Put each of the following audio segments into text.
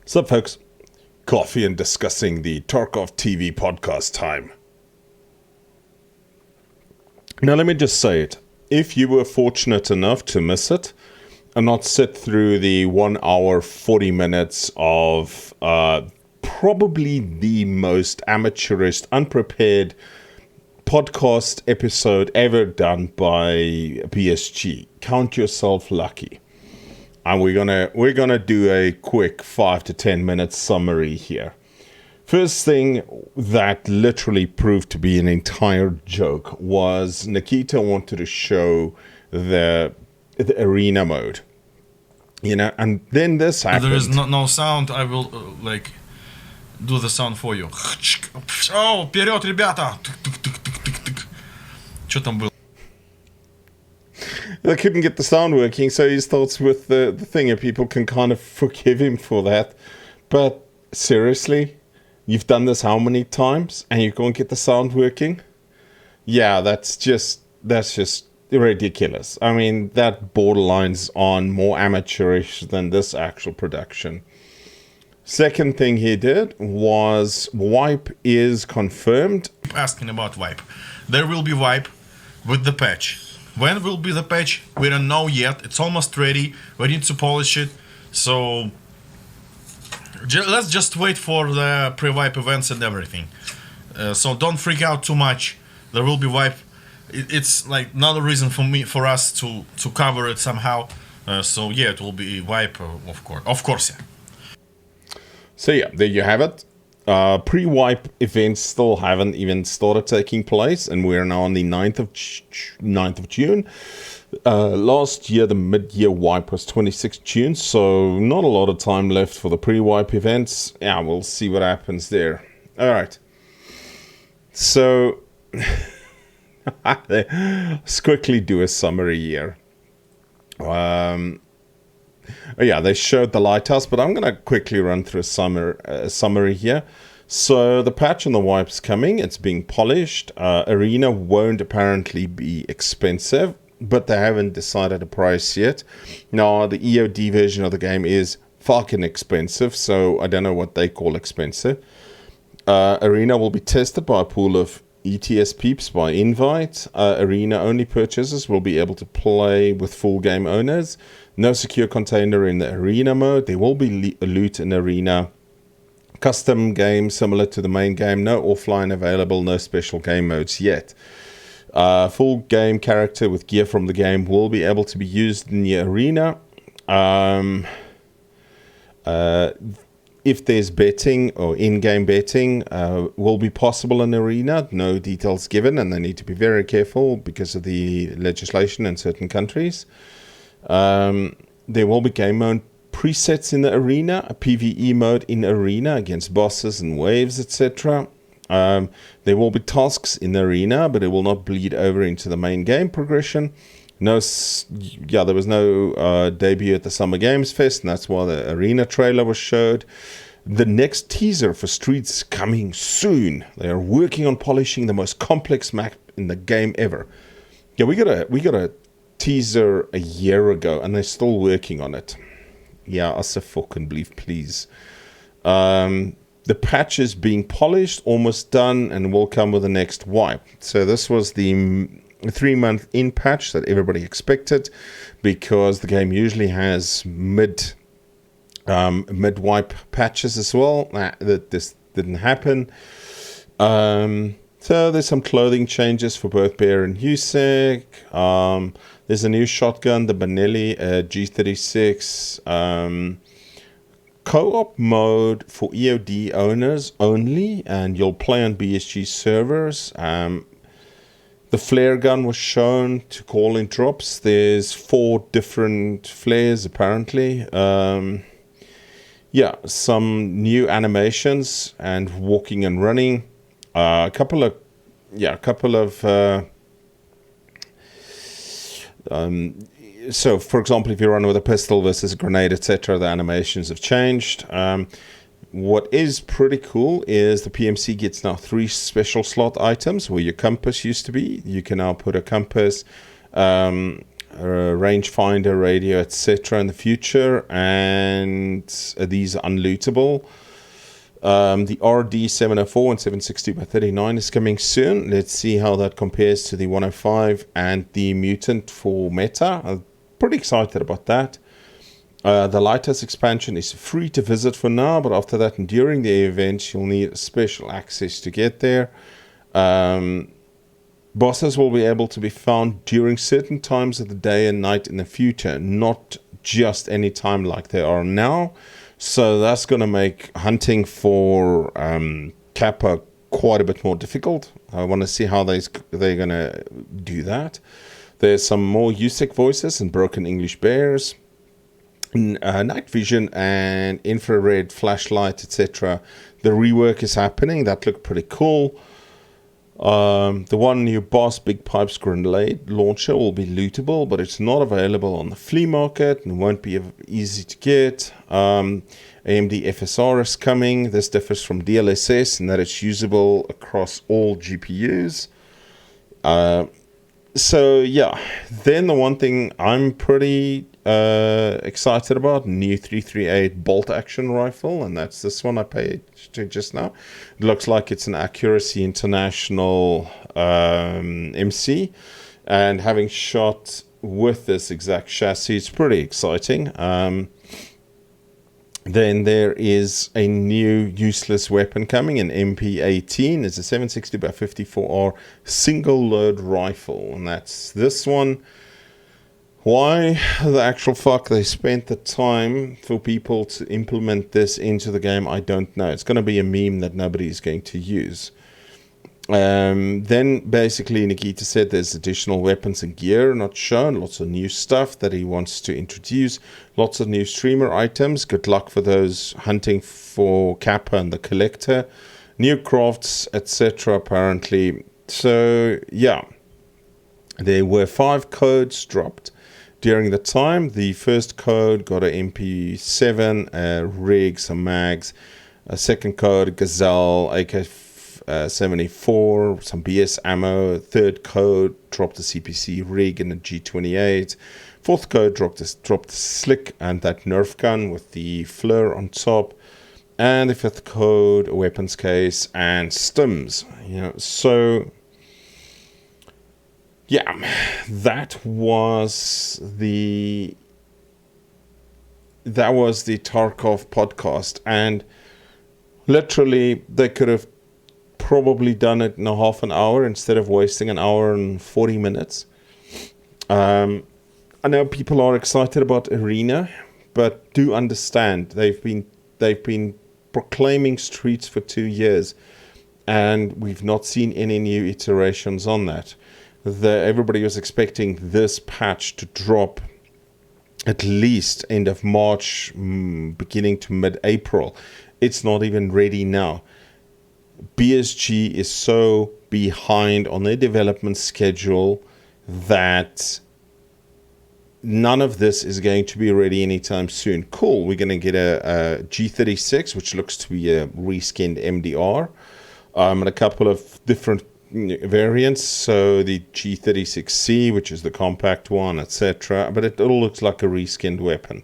Sup, folks? Coffee and discussing the Tarkov TV podcast time. Now, let me just say it. If you were fortunate enough to miss it and not sit through the 1 hour, 40 minutes of probably the most amateurish, unprepared podcast episode ever done by BSG, count yourself lucky. And we're gonna do a quick 5 to 10 minute summary here. First thing that literally proved to be an entire joke was Nikita wanted to show the arena mode, and then this happened. There is no sound. I will do the sound for you. Oh, вперед, ребята! Что там было? They couldn't get the sound working, so he starts with the thing, and people can kind of forgive him for that. But seriously, you've done this how many times, and you can't get the sound working? Yeah, that's just ridiculous. I mean, that borderlines on more amateurish than this actual production. Second thing he did was wipe is confirmed. Asking about wipe. There will be wipe with the patch. When will be the patch? We don't know yet. It's almost ready. We need to polish it. So let's just wait for the pre-wipe events and everything. So don't freak out too much. There will be wipe. It's like another reason for us to cover it somehow. So yeah, it will be wipe, of course, yeah. So yeah, there you have it. Pre-wipe events still haven't even started taking place, and we're now on the 9th of June. Last year, the mid-year wipe was 26th June, so not a lot of time left for the pre-wipe events. Yeah, we'll see what happens there. All right. So, let's quickly do a summary here. Yeah, they showed the lighthouse, but I'm going to quickly run through a summary here. So the patch on the wipe's coming. It's being polished. Arena won't apparently be expensive, but they haven't decided a price yet. Now, the EOD version of the game is fucking expensive, so I don't know what they call expensive. Arena will be tested by a pool of ETS peeps by invite. Arena-only purchasers will be able to play with full game owners. No secure container in the arena mode. There will be loot in arena. Custom game similar to the main game. No offline available. No special game modes yet. Full game character with gear from the game will be able to be used in the arena. If there's betting or in-game betting, will be possible in arena. No details given, and they need to be very careful because of the legislation in certain countries. There will be game mode presets in the arena, a PvE mode in arena against bosses and waves, etc. There will be tasks in the arena, but it will not bleed over into the main game progression. There was no debut at the Summer Games Fest, and that's why the arena trailer was showed. The next teaser for Streets coming soon. They are working on polishing the most complex map in the game ever. Yeah, we got a teaser a year ago, and they're still working on it. Yeah, us a fucking believe, please. The patch is being polished, almost done, and will come with the next wipe. So this was the 3-month in patch that everybody expected, because the game usually has mid wipe patches as well. That this didn't happen. So there's some clothing changes for both Bear and Husek. There's a new shotgun, the Benelli G36. Co-op mode for EOD owners only, and you'll play on BSG servers. The flare gun was shown to call in drops. There's 4 different flares apparently. Some new animations and walking and running. So, for example, if you run with a pistol versus a grenade, etc., the animations have changed. What is pretty cool is the PMC gets now 3 special slot items where your compass used to be. You can now put a compass, rangefinder radio, etc. in the future, and these are unlootable. The RD704 and 760x39 is coming soon. Let's see how that compares to the 105 and the Mutant for Meta. I'm pretty excited about that. The Lighthouse expansion is free to visit for now, but after that and during the event, you'll need special access to get there. Bosses will be able to be found during certain times of the day and night in the future, not just any time like they are now. So that's going to make hunting for Kappa quite a bit more difficult. I want to see how they're going to do that. There's some more USEC voices and broken English bears. Night vision and infrared flashlight, etc. The rework is happening. That looked pretty cool. The one new boss Big Pipes grenade launcher will be lootable, but it's not available on the flea market and won't be easy to get. AMD FSR is coming. This differs from DLSS in that it's usable across all GPUs. So yeah, then the one thing I'm pretty excited about, new 338 bolt action rifle, and that's this one I paid to just now. It looks like it's an Accuracy International MC, and having shot with this exact chassis, it's pretty exciting. Then there is a new useless weapon coming, an MP18. It's a 760x54R single load rifle, and that's this one. Why the actual fuck they spent the time for people to implement this into the game, I don't know. It's going to be a meme that nobody is going to use. Then basically Nikita said there's additional weapons and gear not shown, lots of new stuff that he wants to introduce, lots of new streamer items. Good luck for those hunting for Kappa and the Collector, new crafts, etc. apparently. So yeah, there were 5 codes dropped during the time. The first code got an MP7, a rig, some mags. A second code, Gazelle, AK-74, some BS ammo. Third code dropped a CPC rig and a G28. Fourth code dropped a slick and that Nerf gun with the flare on top. And the fifth code, a weapons case and stims. So yeah, that was the Tarkov podcast, and literally they could have probably done it in a half an hour instead of wasting an hour and 40 minutes. I know people are excited about Arena, but do understand they've been proclaiming Streets for 2 years, and we've not seen any new iterations on that. Everybody was expecting this patch to drop at least end of March, beginning to mid-April. It's not even ready now. BSG is so behind on their development schedule that none of this is going to be ready anytime soon. Cool, we're going to get a G36, which looks to be a reskinned MDR, and a couple of different variants. So the G36C, which is the compact one, etc. But it all looks like a reskinned weapon.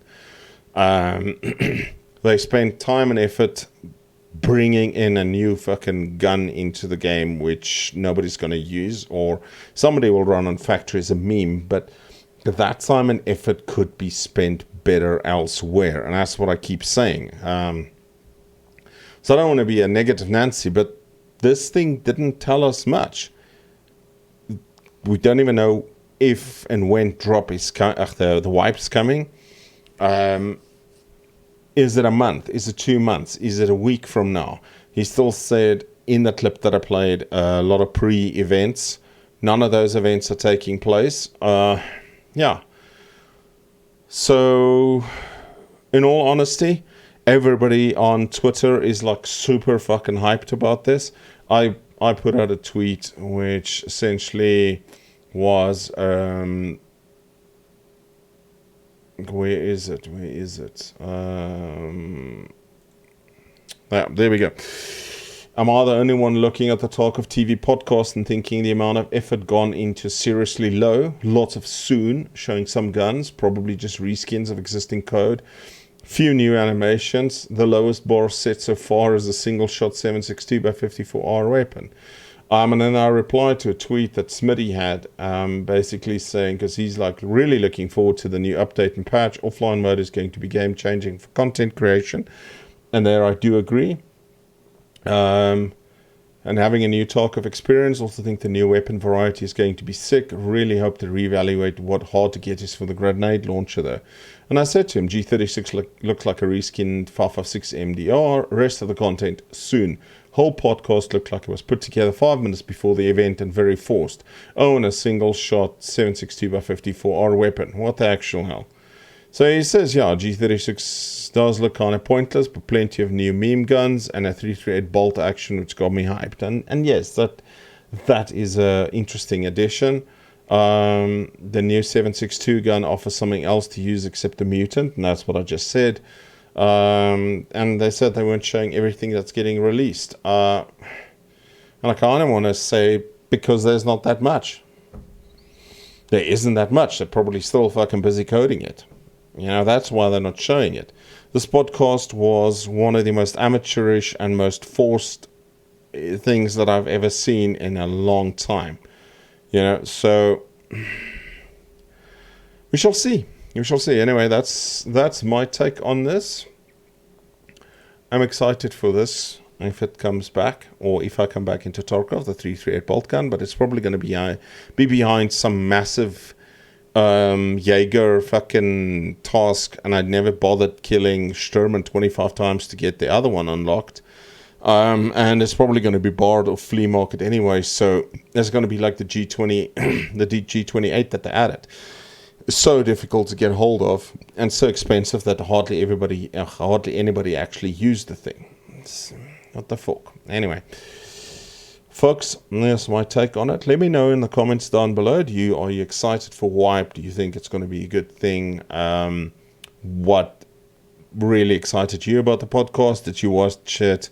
They spent time and effort bringing in a new fucking gun into the game, which nobody's going to use, or somebody will run on factory as a meme. But that time and effort could be spent better elsewhere, and that's what I keep saying. So I don't want to be a negative Nancy, but this thing didn't tell us much. We don't even know if and when drop is the wipe's coming. Is it a month? Is it 2 months? Is it a week from now? He still said in the clip that I played a lot of pre-events. None of those events are taking place. Yeah. So, in all honesty, everybody on Twitter is like super fucking hyped about this. I put out a tweet which essentially was where is it? Yeah, there we go. Am I the only one looking at the Tarkov TV podcast and thinking the amount of effort gone into seriously low? Lots of soon, showing some guns, probably just reskins of existing code. Few new animations. The lowest bar set so far is a single shot 7.62 by 54R weapon. And then I replied to a tweet that Smitty had, basically saying, because he's like really looking forward to the new update and patch. Offline mode is going to be game changing for content creation. And there I do agree. And having a new Tarkov experience, also think the new weapon variety is going to be sick. Really hope to reevaluate what hard to get is for the grenade launcher though. And I said to him, G36 looks like a reskinned 556 MDR. Rest of the content soon. Whole podcast looked like it was put together 5 minutes before the event and very forced. Oh, and a single shot 7.62 by 54R weapon. What the actual hell? So he says, yeah, G36 does look kind of pointless, but plenty of new meme guns and a 338 bolt action, which got me hyped. And yes, that is an interesting addition. The new 7.62 gun offers something else to use except the mutant, and that's what I just said. And they said they weren't showing everything that's getting released. And I kind of want to say, because there's not that much. There isn't that much. They're probably still fucking busy coding it. You know, that's why they're not showing it. This podcast was one of the most amateurish and most forced things that I've ever seen in a long time. You know, so we shall see. We shall see. Anyway, that's my take on this. I'm excited for this if it comes back, or if I come back into Tarkov, the 338 bolt gun, but it's probably going to be behind some massive Jaeger fucking task, and I'd never bothered killing Sturman 25 times to get the other one unlocked. And it's probably going to be barred off flea market anyway, so there's going to be like the G20, the G28 that they added. It's so difficult to get hold of, and so expensive that hardly anybody actually used the thing. It's what the fuck. Anyway, folks, that's my take on it. Let me know in the comments down below. Are you excited for Wipe? Do you think it's going to be a good thing? What really excited you about the podcast? Did you watch it?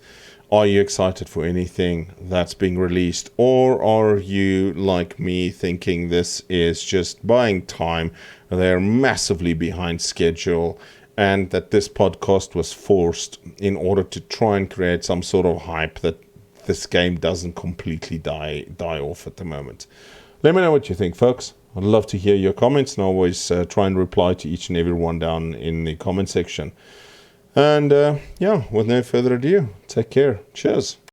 Are you excited for anything that's being released? Or are you, like me, thinking this is just buying time? They're massively behind schedule, and that this podcast was forced in order to try and create some sort of hype that this game doesn't completely die off at the moment. Let me know what you think, folks. I'd love to hear your comments, and I always try and reply to each and every one down in the comment section. And yeah, with no further ado, take care. Cheers.